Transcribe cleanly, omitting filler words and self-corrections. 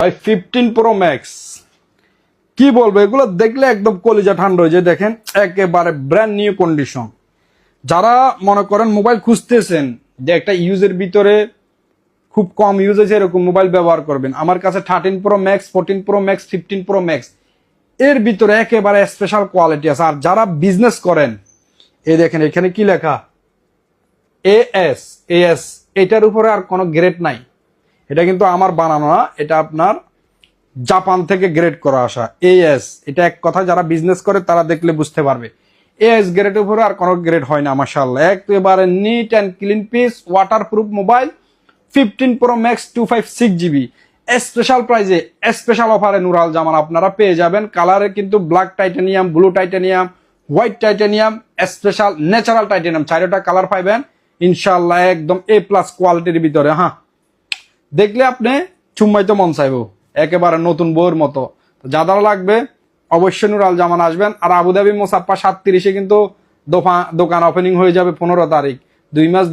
ভাই 15 pro max কি বলবো, এগুলো দেখলে একদম কলিজা ঠান্ডা হয়ে যায়। দেখেন একেবারে ব্র্যান্ড নিউ কন্ডিশন। যারা মনে করেন মোবাইল খুঁজতেছেন যে একটা ইউজের ভিতরে খুব কম ইউজ আছে এরকম মোবাইল ব্যবহার করবেন, আমার কাছে 13 pro max, 14 pro max, 15 pro max এর ভিতরে একেবারে স্পেশাল কোয়ালিটি আছে। আর যারা বিজনেস করেন, এই দেখেন এখানে কি লেখা এএস এএস, এটার উপরে আর কোনো গ্রেড নাই। এটা কিন্তু আমার বানানো না, এটা আপনার জাপান থেকে গ্রেড করা আসা এএস। এটা এক কথা যারা বিজনেস করে তারা দেখলে বুঝতে পারবে। এএস গ্রেডের উপরে আর কোনো গ্রেড হয় না। মাশাআল্লাহ, একেবারে neat and clean piece, waterproof mobile 15 pro max 256 GB special প্রাইজে, স্পেশাল অফারে নুরাল জামান আপনারা পেয়ে যাবেন। কালারে কিন্তু black titanium, blue titanium, white titanium, special natural titanium, চারটা কালার পাইবেন ইনশাআল্লাহ, একদম এ প্লাস কোয়ালিটির ভিতরে। হ্যাঁ, দেখলে আপনি চুম্মাইতে মন চাইবো, একেবারে নতুন বউর মতো। যাদের লাগবে অবশ্যই নুরাল জামান আসবেন। আর আবুধাবি মোসাফা 37-এ কিন্তু দোকান ওপেনিং হয়ে যাবে 15 তারিখ, 2 মাস।